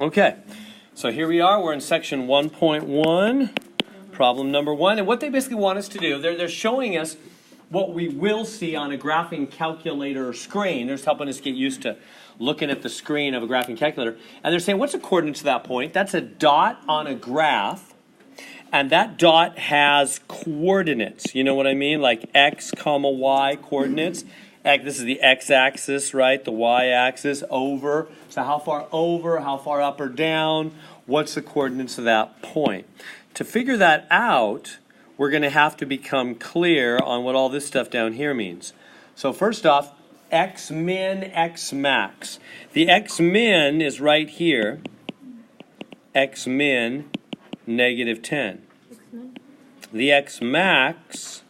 Okay, so here we are. We're in section 1.1, problem number 1. And what they basically want us to do, they're showing us what we will see on a graphing calculator screen. They're just helping us get used to looking at the screen of a graphing calculator. And they're saying, what's the coordinates to that point? That's a dot on a graph. And that dot has coordinates. You know what I mean? Like x, comma, y coordinates. This is the x-axis, right? The y-axis, over. So how far over, how far up or down? What's the coordinates of that point? To figure that out, we're going to have to become clear on what all this stuff down here means. So first off, x min, x max. The x min is right here. X min, negative 10. The x max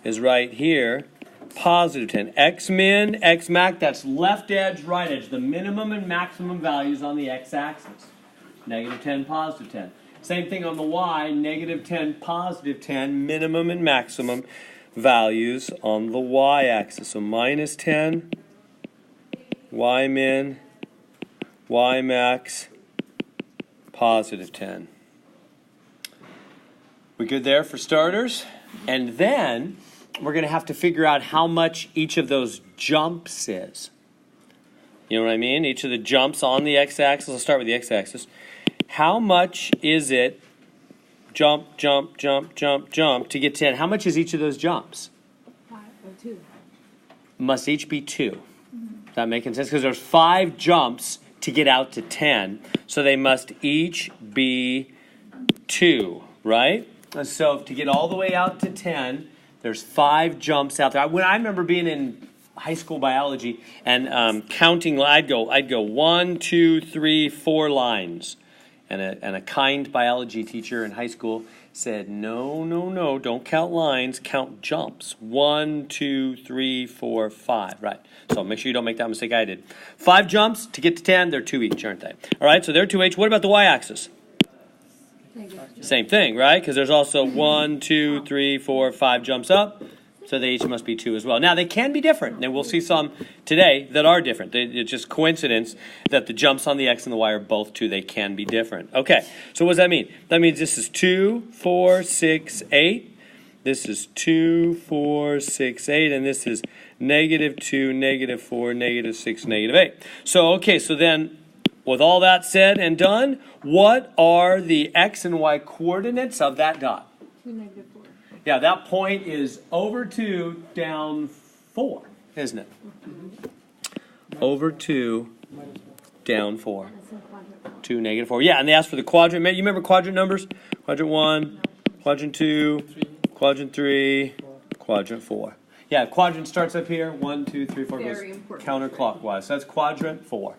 is right here. Positive 10. X min, X max, that's left edge, right edge. The minimum and maximum values on the x-axis. Negative 10, positive 10. Same thing on the y, negative 10, positive 10, minimum and maximum values on the y-axis. So minus 10, y min, y max, positive 10. We good there for starters? And then we're going to have to figure out how much each of those jumps is. You know what I mean? Each of the jumps on the x-axis. Let's start with the x-axis. How much is it jump, jump, jump, jump, jump to get 10? How much is each of those jumps? 5 or 2. Must each be 2. Does that make sense? Because there's 5 jumps to get out to 10. So they must each be 2, right? So to get all the way out to 10, there's 5 jumps out there. When I remember being in high school biology and counting, I'd go 1, 2, 3, 4 lines. And a kind biology teacher in high school said, no, don't count lines, count jumps. 1, 2, 3, 4, 5. Right. So make sure you don't make that mistake I did. 5 jumps to get to 10, they're 2 each, aren't they? All right, so they're 2 each. What about the y-axis? Same thing, right? Because there's also 1, 2, 3, 4, 5 jumps up. So they each must be 2 as well. Now, they can be different. And we'll see some today that are different. It's just coincidence that the jumps on the x and the y are both 2. They can be different. Okay, so what does that mean? That means this is 2, 4, 6, 8. This is 2, 4, 6, 8. And this is negative 2, negative 4, negative 6, negative 8. So, okay, so then with all that said and done, what are the x and y coordinates of that dot? 2, negative 4. Yeah, that point is over 2, down 4, isn't it? Over 2, down 4. 2, negative 4. Yeah, and they asked for the quadrant. You remember quadrant numbers? Quadrant 1, quadrant 2, quadrant 3, quadrant 4. Yeah, quadrant starts up here. 1, 2, 3, 4 goes counterclockwise. So that's quadrant 4.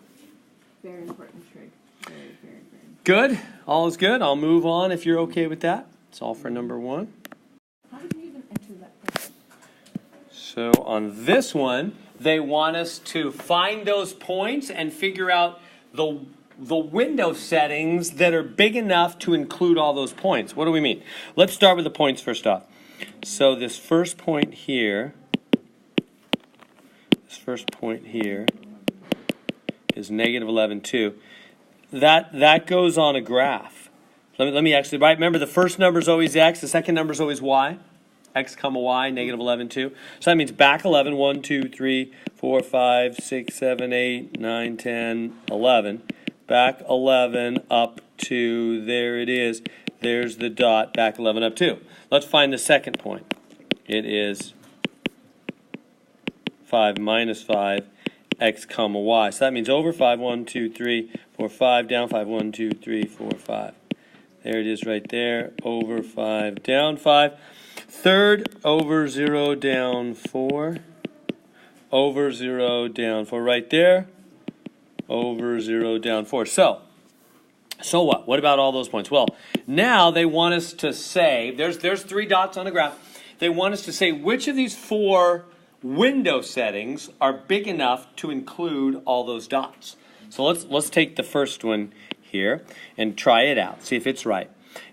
Very important trick. Very. Good? All is good? I'll move on if you're okay with that. That's all for number 1. How did you even enter that? So on this one, they want us to find those points and figure out the window settings that are big enough to include all those points. What do we mean? Let's start with the points first off. So this first point here is negative 11, 2. That goes on a graph. Let me actually write. Remember, the first number is always x. The second number is always y. X, comma, y, negative 11, 2. So that means back 11, 1, 2, 3, 4, 5, 6, 7, 8, 9, 10, 11. Back 11 up to, there it is. There's the dot, back 11 up 2. Let's find the second point. It is 5 minus 5. X, comma, y. So that means over 5, 1, 2, 3, 4, 5, down 5, 1, 2, 3, 4, 5. There it is right there, over 5, down 5. Third, over 0, down 4. Over 0, down 4. Right there, over 0, down 4. So what? What about all those points? Well, now they want us to say, there's 3 dots on the graph. They want us to say which of these 4 window settings are big enough to include all those dots. So let's take the first one here and try it out. See if it's right.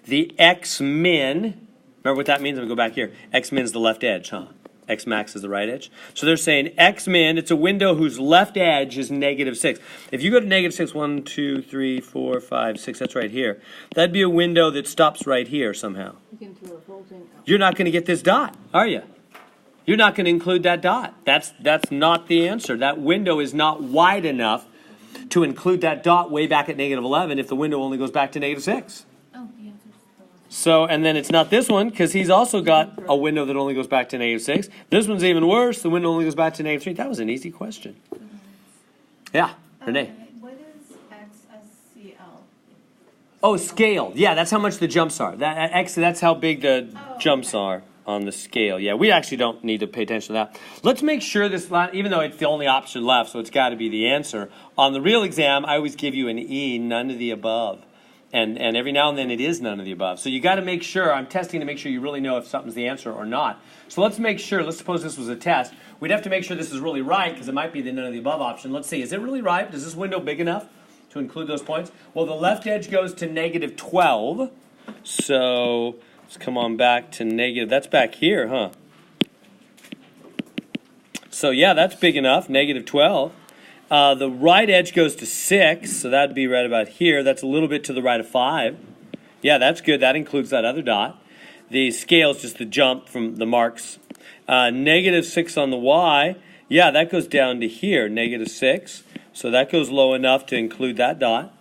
The x min, remember what that means? I'm going to go back here. X min is the left edge, huh? X max is the right edge. So they're saying X min, it's a window whose left edge is -6. If you go to -6, 1, 2, 3, 4, 5, 6, that's right here. That'd be a window that stops right here somehow. You can throw a bolt in. Oh. You're not going to get this dot, are you? You're not going to include that dot. That's not the answer. That window is not wide enough to include that dot way back at -11 if the window only goes back to -6. Oh, the answer's the left. So, and then it's not this one because he's also got a window that only goes back to -6. This one's even worse. The window only goes back to -3. That was an easy question. Yeah, Renee. What is XSCL? Oh, scale. Yeah, that's how much the jumps are. That's how big the jumps are on the scale. Yeah, we actually don't need to pay attention to that. Let's make sure this line, even though it's the only option left, so it's got to be the answer. On the real exam, I always give you an E, none of the above. And every now and then it is none of the above. So you got to make sure, I'm testing to make sure you really know if something's the answer or not. So let's make sure, let's suppose this was a test. We'd have to make sure this is really right because it might be the none of the above option. Let's see, is it really right? Is this window big enough to include those points? Well, the left edge goes to -12. So let's come on back to negative. That's back here, huh? So yeah, that's big enough, -12. The right edge goes to 6, so that'd be right about here. That's a little bit to the right of 5. Yeah, that's good. That includes that other dot. The scale is just the jump from the marks. -6 on the Y. Yeah, that goes down to here, -6. So that goes low enough to include that dot.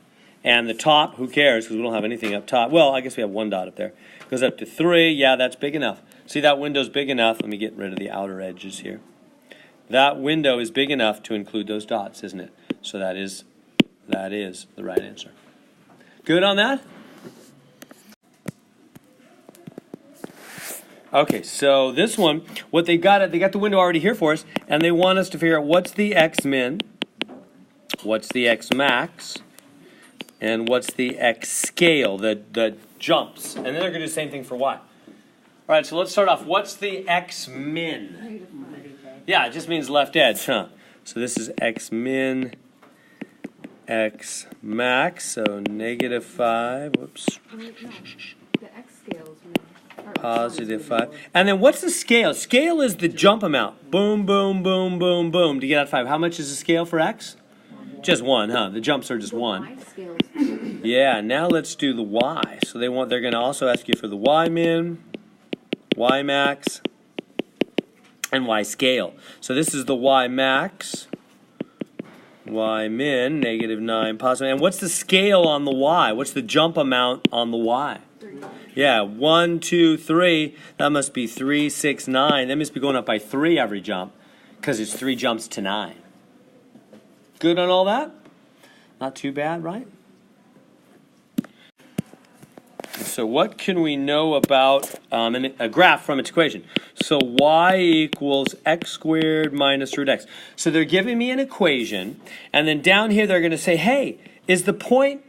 And the top, who cares, because we don't have anything up top. Well, I guess we have one dot up there. Goes up to 3. Yeah, that's big enough. See, that window's big enough. Let me get rid of the outer edges here. That window is big enough to include those dots, isn't it? So that is the right answer. Good on that? Okay, so this one, what they got the window already here for us, and they want us to figure out what's the X min, what's the X max, and what's the X scale, the jumps. And then they're going to do the same thing for Y. All right, so let's start off. What's the X min? Yeah, it just means left edge, huh? So this is X min, X max, so -5, whoops. No, the X scales are +5. And then what's the scale? Scale is the jump amount. Boom, boom, boom, boom, boom to get out of 5. How much is the scale for X? Just 1, huh? The jumps are just 1. Y scales. Yeah, now let's do the Y. So they're going to also ask you for the Y min, Y max, and Y scale. So this is the Y max, Y min, -9, positive. And what's the scale on the Y? What's the jump amount on the Y? 3. Yeah, 1, 2, 3. That must be 3, 6, 9. That must be going up by 3 every jump because it's 3 jumps to 9. Good on all that? Not too bad, right? So what can we know about a graph from its equation? So y equals x squared minus root x. So they're giving me an equation, and then down here they're going to say, hey, is the point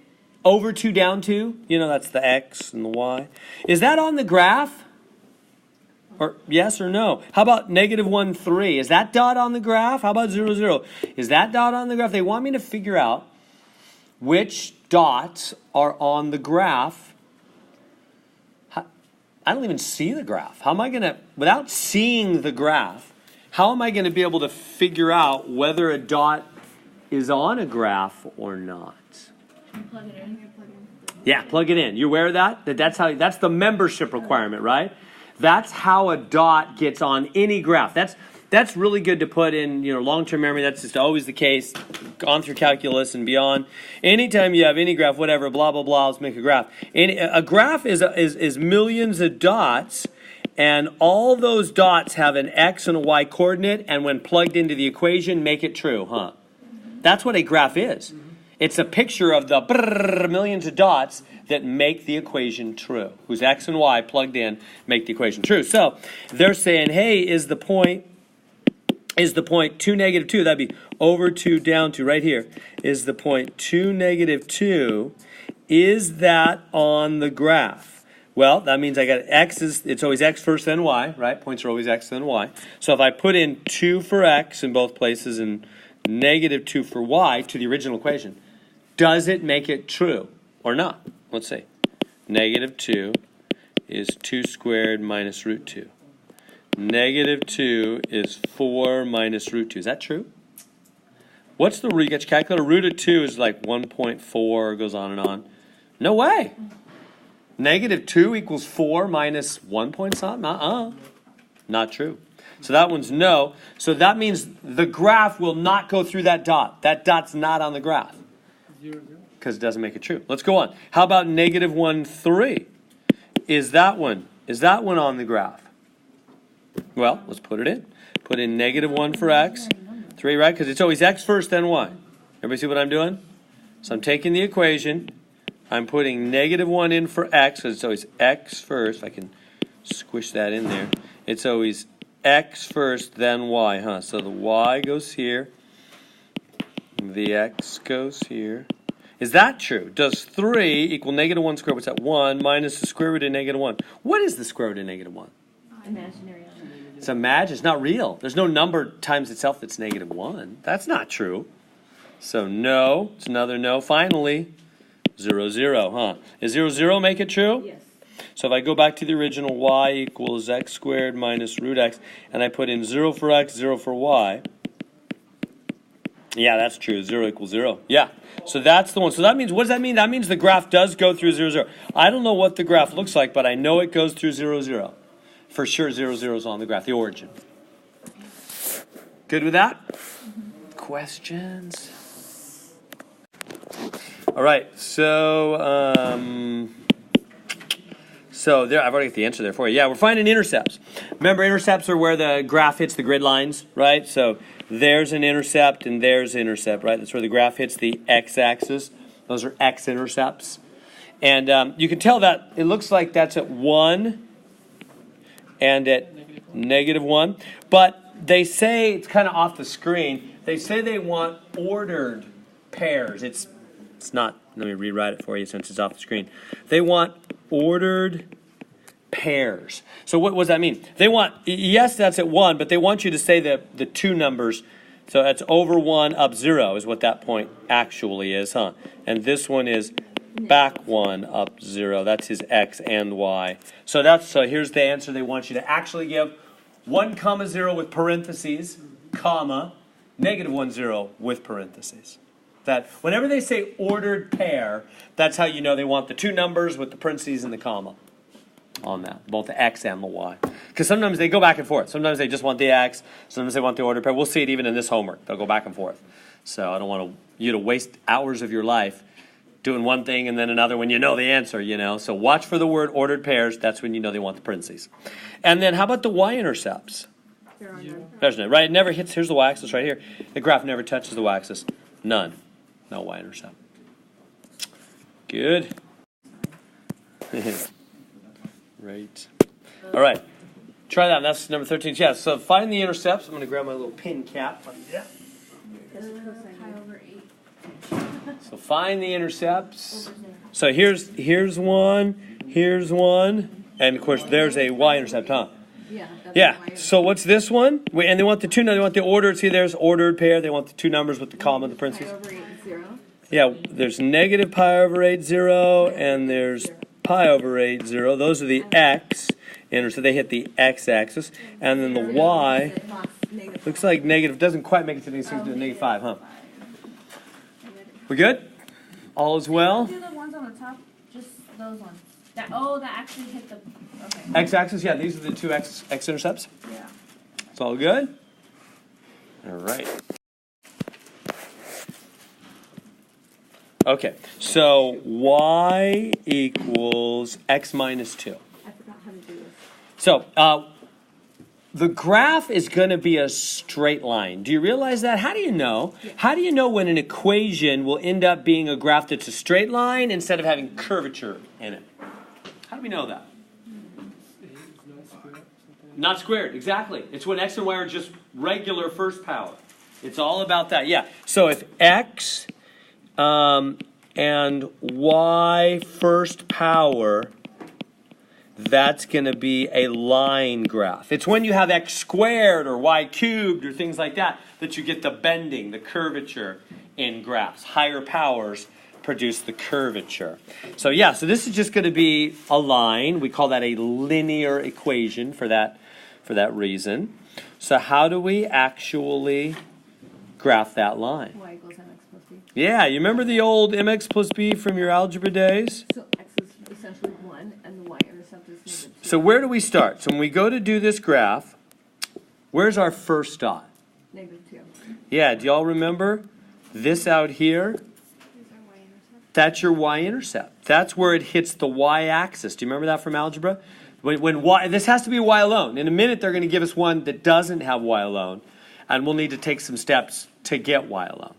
over 2 down 2? You know, that's the x and the y. Is that on the graph? Or yes or no? How about -1, 3? Is that dot on the graph? How about 0, 0? Is that dot on the graph? They want me to figure out which dots are on the graph. I don't even see the graph. How am I going to, without seeing the graph, how am I going to be able to figure out whether a dot is on a graph or not? Plug it in. Yeah, plug it in. You aware of that? That's the membership requirement, right? That's how a dot gets on any graph. That's really good to put in, long-term memory. That's just always the case, on through calculus and beyond. Anytime you have any graph, whatever, blah, blah, blah, let's make a graph. A graph is millions of dots, and all those dots have an x and a y coordinate, and when plugged into the equation, make it true, huh? That's what a graph is. It's a picture of the millions of dots that make the equation true, whose x and y plugged in make the equation true. So they're saying, hey, is the point 2, -2, that'd be over 2, down 2, right here. Is the point 2, -2, is that on the graph? Well, that means I got it's always x first, then y, right? Points are always x, then y. So if I put in 2 for x in both places and -2 for y to the original equation, does it make it true or not? Let's see. -2 is 2 squared minus root 2. negative 2 is 4 minus root 2. Is that true? What's the root? You get your calculator. Root of 2 is like 1.4, goes on and on. No way. Negative 2 equals 4 minus 1 point something? Not true. So that one's no. So that means the graph will not go through that dot. That dot's not on the graph. Because it doesn't make it true. Let's go on. How about negative 1, 3? Is that one on the graph? Well, let's put it in. Put in negative 1 for x. 3, right? Because it's always x first, then y. Everybody see what I'm doing? So I'm taking the equation. I'm putting negative 1 in for x, because it's always x first. I can squish that in there. It's always x first, then y, huh? So the y goes here. The x goes here. Is that true? Does 3 equal negative 1 squared? What's that? 1 minus the square root of negative 1. What is the square root of negative 1? Imaginary. It's imaginary. It's not real. There's no number times itself that's negative 1. That's not true. So no. It's another no. Finally, 0, 0, huh? Is 0, 0 make it true? Yes. So if I go back to the original, y equals x squared minus root x, and I put in 0 for x, 0 for y. Yeah, that's true. 0 equals 0. Yeah. So that's the one. So that means, what does that mean? That means the graph does go through 0, 0. I don't know what the graph looks like, but I know it goes through 0, 0. For sure, 0, 0 is on the graph, the origin. Good with that? Questions? All right, so there, I've already got the answer there for you. Yeah, we're finding intercepts. Remember, intercepts are where the graph hits the grid lines, right? So there's an intercept and there's an intercept, right? That's where the graph hits the x-axis. Those are x-intercepts. And you can tell that it looks like that's at 1 and at negative 1. But they say, it's kind of off the screen, they say they want ordered pairs. It's not, let me rewrite it for you since it's off the screen. They want ordered pairs. So what does that mean? They want, yes, that's at 1, but they want you to say the two numbers. So that's over 1 up 0 is what that point actually is, huh? And this one is back 1 up 0. That's his x and y. So here's the answer they want you to actually give. 1, 0 with parentheses, comma, negative 1, 0 with parentheses. That whenever they say ordered pair, that's how you know they want the two numbers with the parentheses and the comma on that, both the x and the y. Because sometimes they go back and forth. Sometimes they just want the x, sometimes they want the ordered pair. We'll see it even in this homework. They'll go back and forth. So I don't want you to waste hours of your life doing one thing and then another when you know the answer, you know. So watch for the word ordered pairs. That's when you know they want the parentheses. And then how about the y-intercepts? There's none, right? It never hits. Here's the y-axis right here. The graph never touches the y-axis. None. No y-intercept. Good. Right. All right. Try that. That's number 13. Yeah, so find the intercepts. I'm going to grab my little pin cap. Yeah. Pi over 8. So find the intercepts. So here's one, and of course there's a y-intercept, huh? Yeah. Yeah. So what's this one? And they want the two. They want the ordered. See, there's ordered pair. They want the two numbers with the comma, the parentheses. Pi over 8 is 0. Yeah. There's negative pi over 8, 0, and there's pi over 8, 0. Those are the x. So they hit the x-axis, and then the y looks like negative. Doesn't quite make it to negative 5, huh? We good? All is well. Do the ones on the top, just those ones. That actually hit the. Okay. X-axis, yeah. These are the two x-intercepts. Yeah. It's all good. All right. Okay. So y equals x minus 2. I forgot how to do this. So the graph is going to be a straight line. Do you realize that? How do you know? Yeah. How do you know when an equation will end up being a graph that's a straight line instead of having curvature in it? How do we know that? Not squared, exactly. It's when x and y are just regular first power. It's all about that, yeah. So if x and y first power, that's going to be a line graph. It's when you have x squared or y cubed or things like that that you get the bending, the curvature in graphs. Higher powers produce the curvature. So yeah, so this is just going to be a line. We call that a linear equation for that for that reason. So how do we actually graph that line? Y equals mx plus b. Yeah, you remember the old mx plus b from your algebra days? So x is essentially 1, and the y-intercept is -2. So where do we start? So when we go to do this graph, where's our first dot? -2. Yeah, do y'all remember this out here? That's your y-intercept. That's where it hits the y-axis. Do you remember that from algebra? When y, this has to be y alone. In a minute, they're going to give us one that doesn't have y alone, and we'll need to take some steps to get y alone.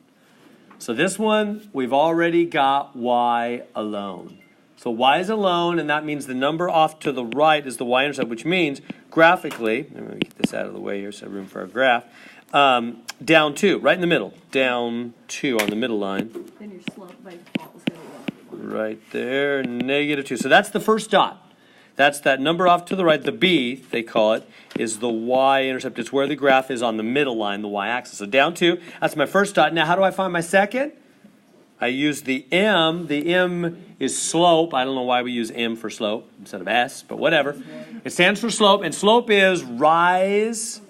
So this one, we've already got y alone. So y is alone, and that means the number off to the right is the y-intercept, which means graphically, let me get this out of the way here so I have room for our graph, down 2, right in the middle. Down 2 on the middle line. Then your slope by default is going to be 1. Right there, -2. So that's the first dot. That's that number off to the right, the B, they call it, is the y-intercept. It's where the graph is on the middle line, the y-axis. So down 2, that's my first dot. Now, how do I find my second? I use the M. The M is slope. I don't know why we use M for slope instead of S, but whatever. It stands for slope, and slope is rise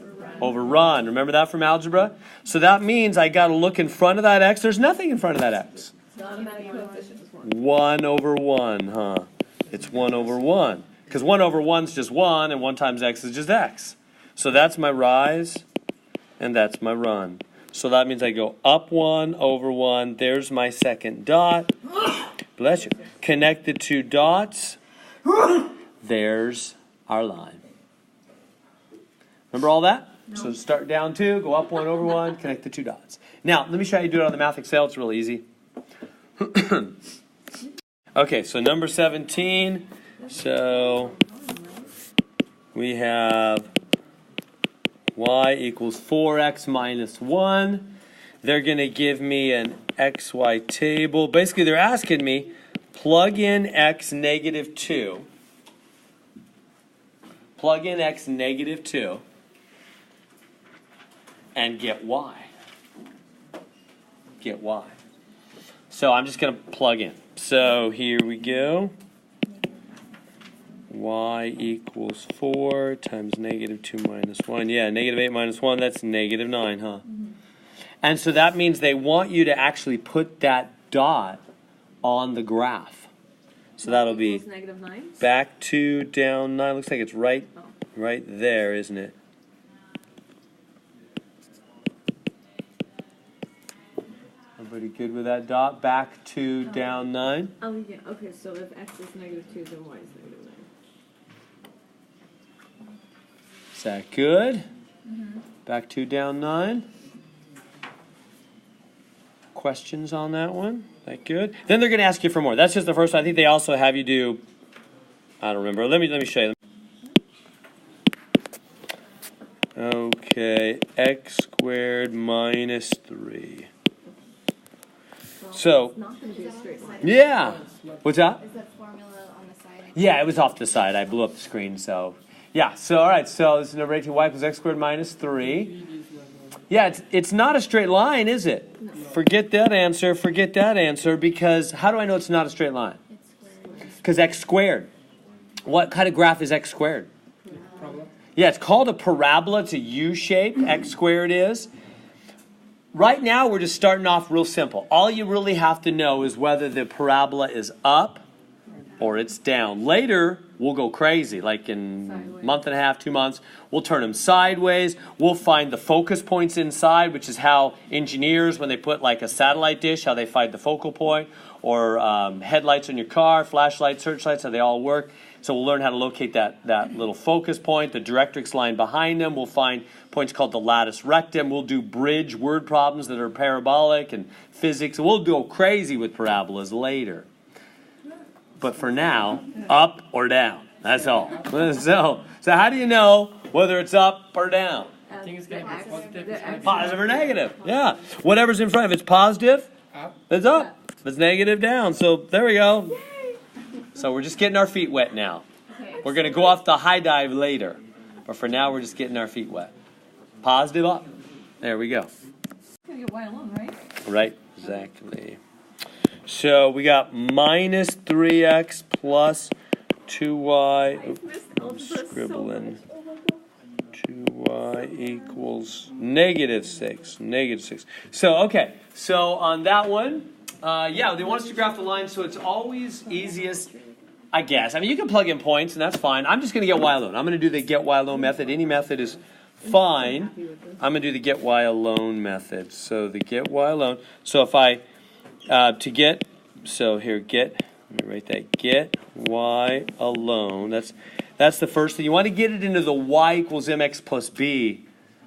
over run. Remember that from algebra? So that means I got to look in front of that X. There's nothing in front of that X. The automatic coefficient is 1. 1 over 1, huh? It's 1 over 1. Because 1 over 1 is just 1, and 1 times X is just X. So that's my rise, and that's my run. So that means I go up 1 over 1. There's my second dot. Bless you. Connect the two dots. There's our line. Remember all that? No. So start down 2, go up 1 over 1, connect the two dots. Now, let me show you how to do it on the Math Excel. It's real easy. Okay, so number 17. So we have y equals 4x minus 1. They're going to give me an xy table. Basically, they're asking me, plug in x -2. Plug in x -2 and get y. Get y. So I'm just going to plug in. So here we go. Y equals 4 times -2 minus 1. Yeah, -8 minus 1, that's -9, huh? And so that means they want you to actually put that dot on the graph. So that'll be -9? back 2, down 9. Looks like it's right there, isn't it? Everybody good with that dot? Back 2, down 9? Oh, yeah. Okay, so if x is -2, then y is -9. Is that good? Back 2, down 9. Questions on that one? That good? Then they're going to ask you for more. That's just the first one. I think they also have you do, I don't remember. Let me show you. Okay, x squared minus 3. So It's not going to be a straight line. yeah. What's that? Is that formula on the side? Yeah, it was off the side. I blew up the screen, so yeah. So all right. So this is number 18. Y equals x squared minus 3. Yeah, it's not a straight line, is it? No. Forget that answer. Forget that answer. Because how do I know it's not a straight line? It's squared. Because x squared. What kind of graph is x squared? Yeah, it's called a parabola. It's a U shape. X squared is. Right now, we're just starting off real simple. All you really have to know is whether the parabola is up or it's down. Later, we'll go crazy. Like in a month and a half, 2 months, we'll turn them sideways. We'll find the focus points inside, which is how engineers, when they put like a satellite dish, how they find the focal point, or headlights on your car, flashlights, searchlights, how they all work. So we'll learn how to locate that little focus point, the directrix line behind them. We'll find points called the lattice rectum. We'll do bridge word problems that are parabolic and physics. We'll go crazy with parabolas later. But for now, up or down. That's all. So how do you know whether it's up or down? I think it's going to be positive. Positive or negative. Yeah. Whatever's in front. If it's positive, it's up. If it's negative, down. So there we go. So we're just getting our feet wet now. We're going to go off the high dive later. But for now, we're just getting our feet wet. Positive up. There we go. Going to get y alone, right? Right, exactly. So we got minus 3x plus 2y. I missed algebra so Scribbling. much. Oh my God. y equals -6, -6. So, okay, so on that one, yeah, they want us to graph the line, so it's always easiest, I guess. I mean, you can plug in points, and that's fine. I'm just going to get y alone. I'm going to do the get y alone method. Any method is fine. I'm going to do the get y alone method. So the get y alone. So if I, to get, so here, get, let me write that, get y alone. That's the first thing. You want to get it into the y equals mx plus b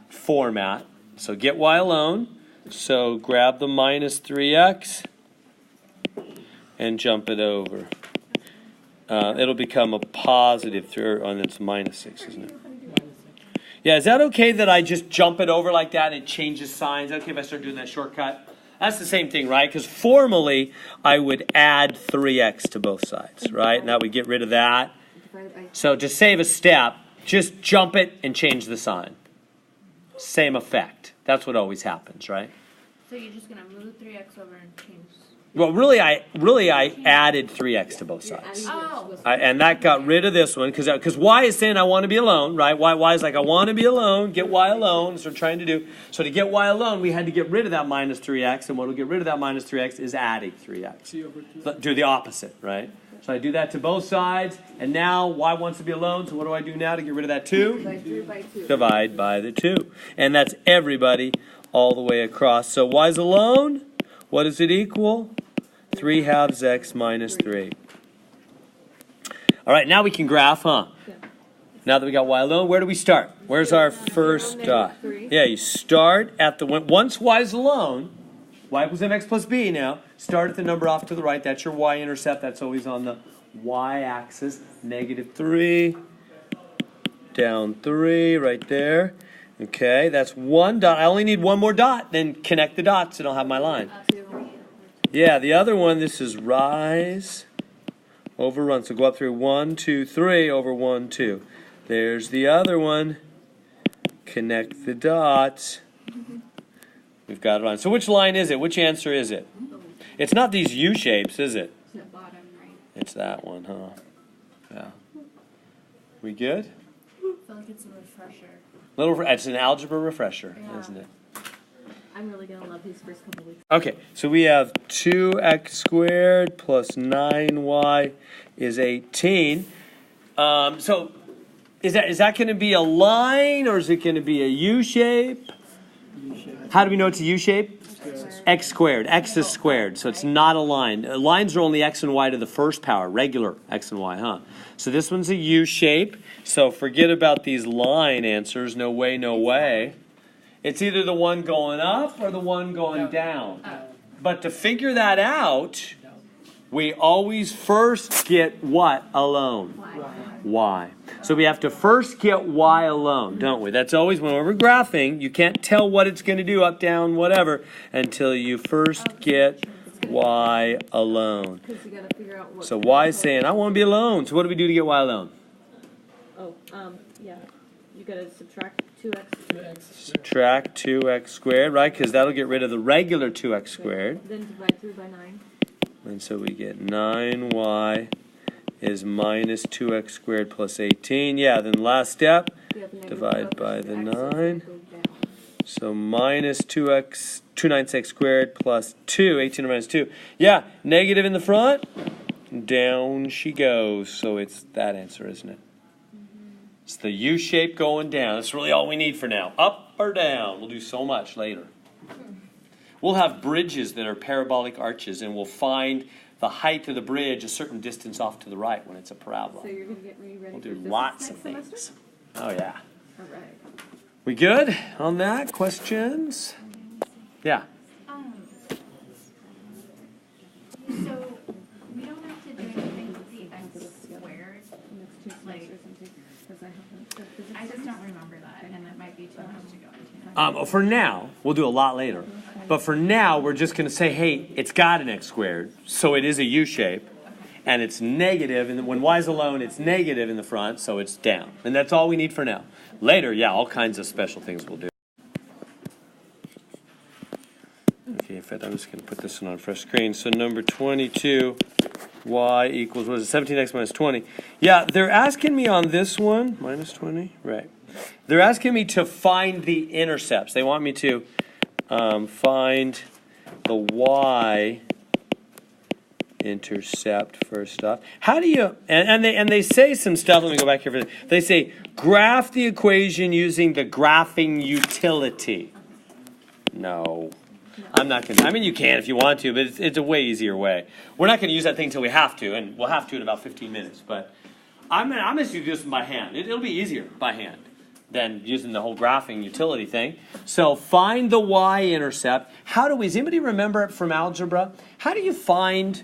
format. So get y alone. So grab the minus 3x and jump it over. It'll become a positive 3, and it's minus 6, isn't it? Yeah, is that okay that I just jump it over like that and it changes signs? Okay if I start doing that shortcut? That's the same thing, right? Because formally, I would add 3x to both sides, right? And that would get rid of that. So to save a step, just jump it and change the sign. Same effect. That's what always happens, right? So you're just gonna move 3x over and change. Well, really, I added 3x to both sides. Oh. And that got rid of this one because y is saying I want to be alone, right? Y is like I want to be alone, get y alone. So we're trying to do. So to get y alone, we had to get rid of that minus 3x, and what will get rid of that minus 3x is adding 3x. Do the opposite, right? So I do that to both sides, and now y wants to be alone. So what do I do now to get rid of that 2? Divide 3 by 2. Divide by the 2, and that's everybody all the way across. So y's alone. What does it equal? 3 halves x minus 3. All right, now we can graph, huh? Now that we got y alone, where do we start? Where's our first dot? Yeah, you start at the, once y's alone, y equals mx plus b now, start at the number off to the right. That's your y-intercept. That's always on the y-axis. -3, down 3, right there. Okay, that's one dot. I only need one more dot, then connect the dots and I'll have my line. Yeah, the other one, this is rise over run. So go up through 1, 2, 3 over 1, 2. There's the other one. Connect the dots. We've got it on. So which line is it? Which answer is it? It's not these U shapes, is it? The bottom right. It's that one, huh? Yeah. We good? I feel like it's a refresher. It's an algebra refresher, isn't it? I'm really going to love these first couple weeks. Okay, so we have 2x squared plus 9y is 18. So is that going to be a line or is it going to be a U shape? How do we know it's a U shape? X squared. X is squared, so it's not a line. Lines are only x and y to the first power, regular x and y, huh? So this one's a U shape, so forget about these line answers. No way, no way. It's either the one going up or the one going down. But to figure that out, we always first get what alone? Y. So we have to first get y alone, don't we? That's always when we're graphing, you can't tell what it's going to do, up, down, whatever, until you first get y alone. Because you got to figure out what. So y is saying, I want to be alone. So what do we do to get y alone? Oh, yeah. You got to subtract 2x. Subtract 2x squared, right? Because that'll get rid of the regular 2x squared. Then divide 3 by 9. And so we get 9y is minus 2x squared plus 18. Yeah, then last step, divide by the 9. So minus 2x, 2/9x squared plus 2, 18 minus 2. Yeah, negative in the front, down she goes. So it's that answer, isn't it? It's the U shape going down. That's really all we need for now. Up or down. We'll do so much later. We'll have bridges that are parabolic arches, and we'll find the height of the bridge a certain distance off to the right when it's a parabola. So you're going to get me ready We'll for do physics lots of next things. semester? Oh, yeah. All right. We good on that? Questions? Yeah. So we don't have to do anything with the x squared. Next 2 Like- semesters, because I haven't. the physics I just ones. don't remember that, and it might be too much to go into. For now, we'll do a lot later. But for now, we're just going to say, hey, it's got an x squared, so it is a U shape, and it's negative, and when y is alone, it's negative in the front, so it's down. And that's all we need for now. Later, yeah, all kinds of special things we'll do. Okay, in fact, I'm just going to put this one on a fresh screen. So number 22, y equals, what is it, 17x minus 20. Yeah, they're asking me on this one, minus 20, right. They're asking me to find the intercepts. They want me to find the Y-intercept first off. How do you, and they say some stuff, let me go back here for this. They say, graph the equation using the graphing utility. No. I'm not going to. I mean, you can if you want to, but it's a way easier way. We're not going to use that thing until we have to, and we'll have to in about 15 minutes. But I'm going to do this by hand. It'll be easier by hand than using the whole graphing utility thing. So find the Y-intercept. Does anybody remember it from algebra? How do you find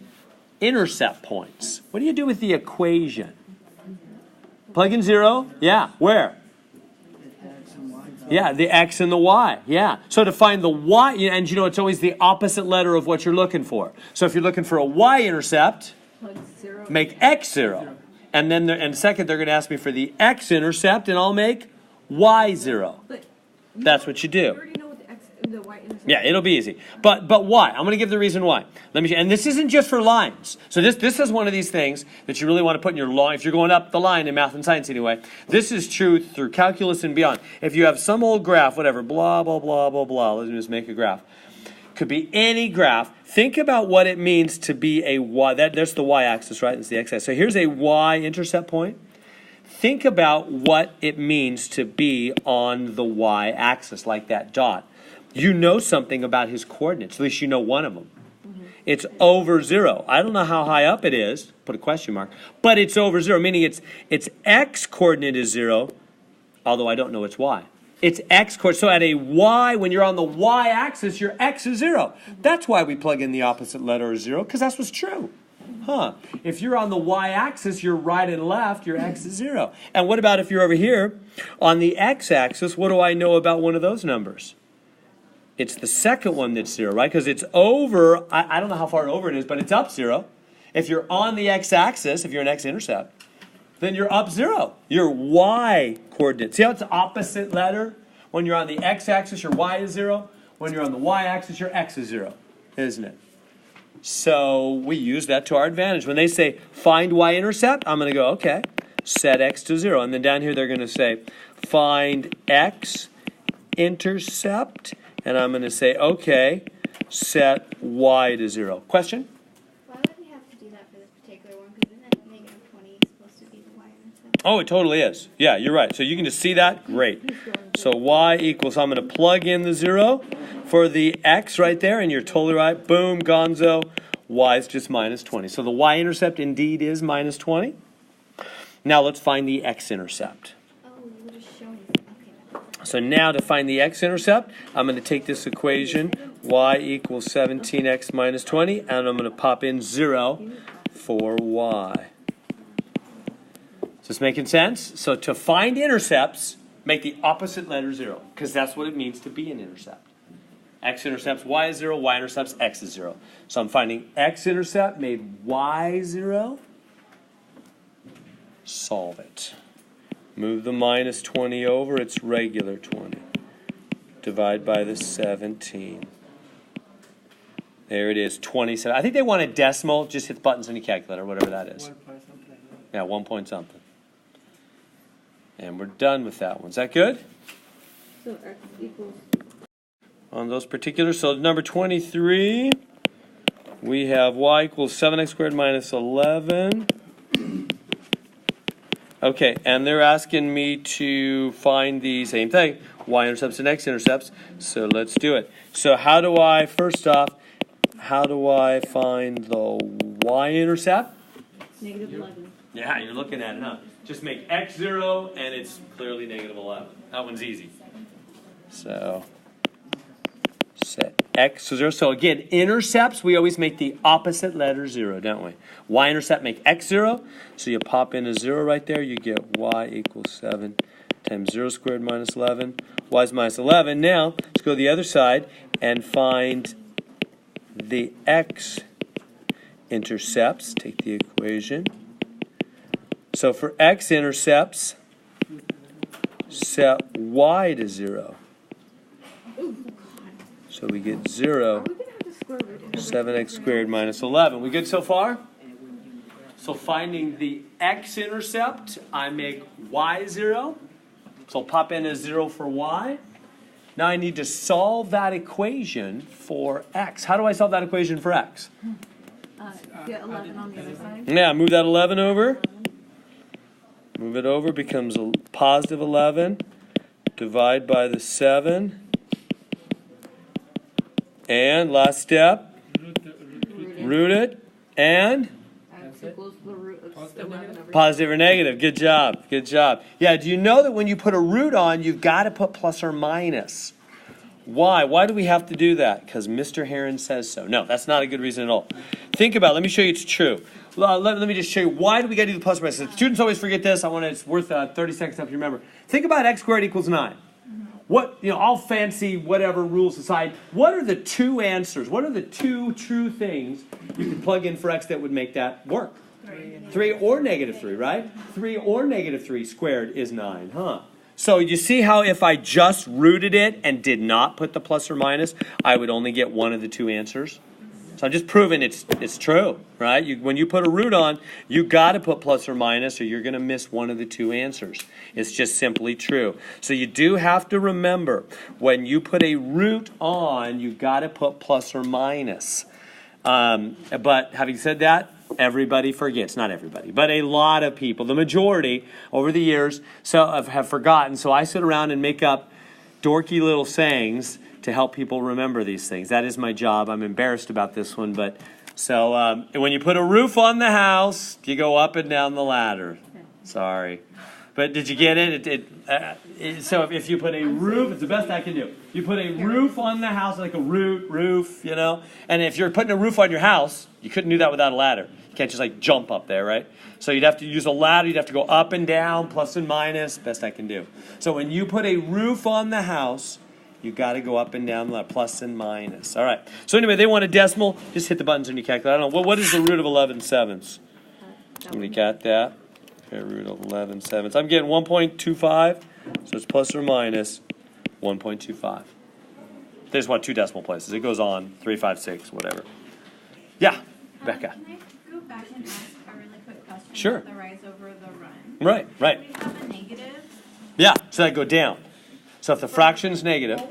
intercept points? What do you do with the equation? Plug in 0? Yeah. Where? Yeah, the X and the Y. Yeah. So to find the Y, and it's always the opposite letter of what you're looking for. So if you're looking for a Y-intercept, make X 0. And then, and second, they're going to ask me for the X-intercept, and I'll make Y 0. That's what you do. You already know what the Y-intercept. Yeah, it'll be easy. But why? I'm going to give the reason why. And this isn't just for lines. So this is one of these things that you really want to put in your line. If you're going up the line in math and science anyway, this is true through calculus and beyond. If you have some old graph, whatever, blah, blah, blah, blah, blah, let's just make a graph. Could be any graph. Think about what it means to be a Y. There's the Y-axis, right? That's the X-axis. So here's a Y-intercept point. Think about what it means to be on the Y-axis, like that dot. You know something about his coordinates. At least you know one of them. It's over 0. I don't know how high up it is. Put a question mark. But it's over 0, meaning its X coordinate is 0, although I don't know its Y. It's X coordinate. So at a Y, when you're on the Y-axis, your X is 0. That's why we plug in the opposite letter of 0, because that's what's true. If you're on the Y-axis, your right and left, your X is 0. And what about if you're over here on the X-axis? What do I know about one of those numbers? It's the second one that's 0, right? Because it's over, I don't know how far over it is, but it's up 0. If you're on the X-axis, if you're an X-intercept, then you're up 0. Your Y coordinate. See how it's opposite letter? When you're on the X-axis, your Y is 0. When you're on the Y-axis, your X is 0, isn't it? So we use that to our advantage. When they say find Y-intercept, I'm going to go, okay, set X to 0. And then down here they're going to say find X-intercept. And I'm going to say, okay, set Y to 0. Question? Why would we have to do that for this particular one? Because isn't that negative 20 supposed to be the Y-intercept? Oh, it totally is. Yeah, you're right. So you can just see that? Great. So Y equals, I'm going to plug in the 0 for the X right there, and you're totally right. Boom, gonzo. Y is just minus 20. So the Y-intercept indeed is minus 20. Now let's find the X-intercept. Oh, you were just showing us. Okay. So now to find the X-intercept, I'm going to take this equation, Y equals 17X minus 20, and I'm going to pop in 0 for Y. Is this making sense? So to find intercepts, make the opposite letter 0, because that's what it means to be an intercept. X-intercepts Y is 0, Y-intercepts X is 0. So I'm finding X-intercept made Y 0. Solve it. Move the minus 20 over, it's regular 20. Divide by the 17. There it is, 27. I think they want a decimal. Just hit the buttons on your calculator, whatever that is. 1 point something. Yeah, 1 point something. And we're done with that one. Is that good? So X equals. On those particulars. So number 23, we have Y equals 7X squared minus 11. Okay, and they're asking me to find the same thing, Y-intercepts and X-intercepts. So let's do it. So first off, how do I find the Y-intercept? Negative 11. Yeah, you're looking at it, huh? Just make X 0, and it's clearly negative 11. That one's easy. So set X to 0. So again, intercepts, we always make the opposite letter 0, don't we? Y-intercept make X 0. So you pop in a 0 right there. You get Y equals 7 times 0 squared minus 11. Y is minus 11. Now, let's go to the other side and find the X-intercepts. Take the equation. So for X-intercepts, set Y to 0. So we get 0, 7X squared minus 11. We good so far? So finding the X-intercept, I make Y 0. So I'll pop in a 0 for y. Now I need to solve that equation for x. How do I solve that equation for x? Get 11 on the other side. Yeah, move that 11 over. Move it over, becomes a positive 11. Divide by the 7. And last step, root it. And X equals the root of 11 over positive or negative. Good job. Good job. Yeah, do you know that when you put a root on, you've got to put plus or minus? Why? Why do we have to do that? Because Mr. Heron says so. No, that's not a good reason at all. Think about it. Let me show you it's true. Let me just show you why do we got to do the plus or minus. Students always forget this. It's worth 30 seconds to help you remember. Think about x squared equals 9. What, all fancy whatever rules aside, what are the two answers? What are the two true things you can plug in for x that would make that work? 3 or negative 3, right? 3 or negative 3 squared is 9, huh? So you see how if I just rooted it and did not put the plus or minus, I would only get one of the two answers? So I'm just proving it's true, right? When you put a root on, you got to put plus or minus or you're going to miss one of the two answers. It's just simply true. So you do have to remember, when you put a root on, you got to put plus or minus. But having said that, everybody forgets. Not everybody, but a lot of people, the majority over the years, have forgotten. So I sit around and make up dorky little sayings to help people remember these things. That is my job. I'm embarrassed about this one, but so when you put a roof on the house, you go up and down the ladder. Sorry. But did you get it? So if you put a roof, it's the best I can do. You put a roof on the house, like a roof, And if you're putting a roof on your house, you couldn't do that without a ladder. You can't just jump up there, right? So you'd have to use a ladder. You'd have to go up and down, plus and minus, best I can do. So when you put a roof on the house, you got to go up and down, plus and minus. All right. So anyway, they want a decimal. Just hit the buttons on your calculator. I don't know. Well, what is the root of 11 sevenths? Somebody got that? Okay, root of 11 sevenths. I'm getting 1.25, so it's plus or minus 1.25. They just want two decimal places. It goes on 3, 5, 6, whatever. Yeah, Becca. Can I go back and ask a really quick question Sure. about the rise over the run? Right. Do we have a negative? Yeah, so that go down. So if the fraction's negative,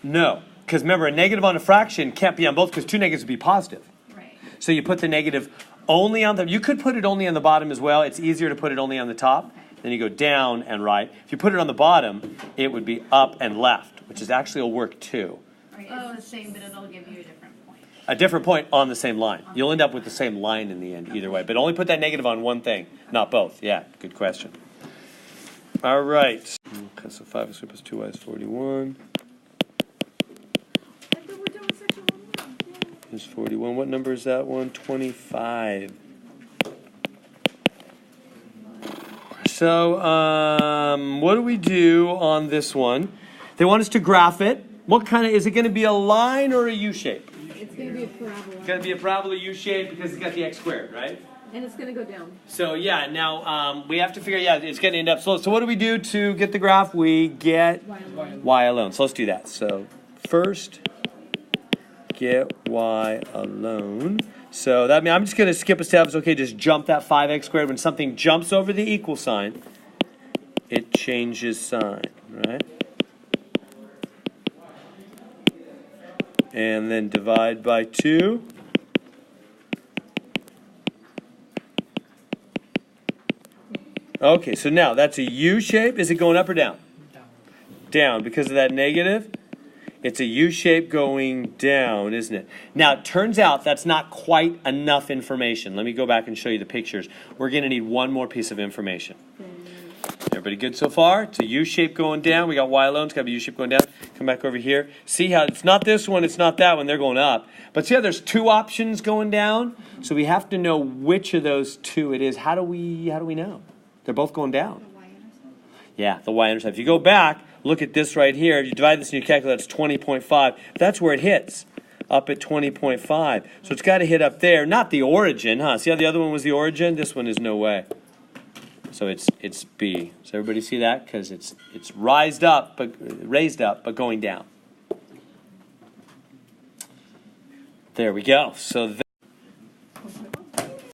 no. Because remember, a negative on a fraction can't be on both because two negatives would be positive. Right. So you put the negative only on the, you could put it only on the bottom as well. It's easier to put it only on the top. Okay. Then you go down and right. If you put it on the bottom, it would be up and left, which is actually will work too. Right. It's the same, but it'll give you a different point. A different point on the same line. You'll end up with the same line in the end either way. But only put that negative on one thing, not both. Yeah, good question. All right. Okay, so 5x plus 2y is 41. I thought we're done with section 1. Is 41. What number is that one? 25. So, what do we do on this one? They want us to graph it. What kind of, is it going to be a line or a U shape? It's going to be a parabola. It's going to be a parabola U shape because it's got the x squared, right? And it's going to go down. So, yeah, now we have to figure, it's going to end up slow. So what do we do to get the graph? We get y alone. So let's do that. So first, get y alone. So that means I'm just going to skip a step. It's okay, just jump that 5x squared. When something jumps over the equal sign, it changes sign, right? And then divide by 2. Okay, so now that's a U shape. Is it going up or down? Down. Because of that negative, it's a U shape going down, isn't it? Now, it turns out that's not quite enough information. Let me go back and show you the pictures. We're going to need one more piece of information. Everybody good so far? It's a U shape going down. We got y alone. It's got to be U shape going down. Come back over here. See how it's not this one, it's not that one. They're going up. But see how there's two options going down? So we have to know which of those two it is. How do we know? They're both going down. The Y-intercept. Yeah, the Y-intercept. If you go back, look at this right here. If you divide this in your calculator, that's 20.5. That's where it hits, up at 20.5. So it's got to hit up there, not the origin, huh? See how the other one was the origin? This one is no way. So it's B. Does everybody see that? Because it's raised up, but going down. There we go. So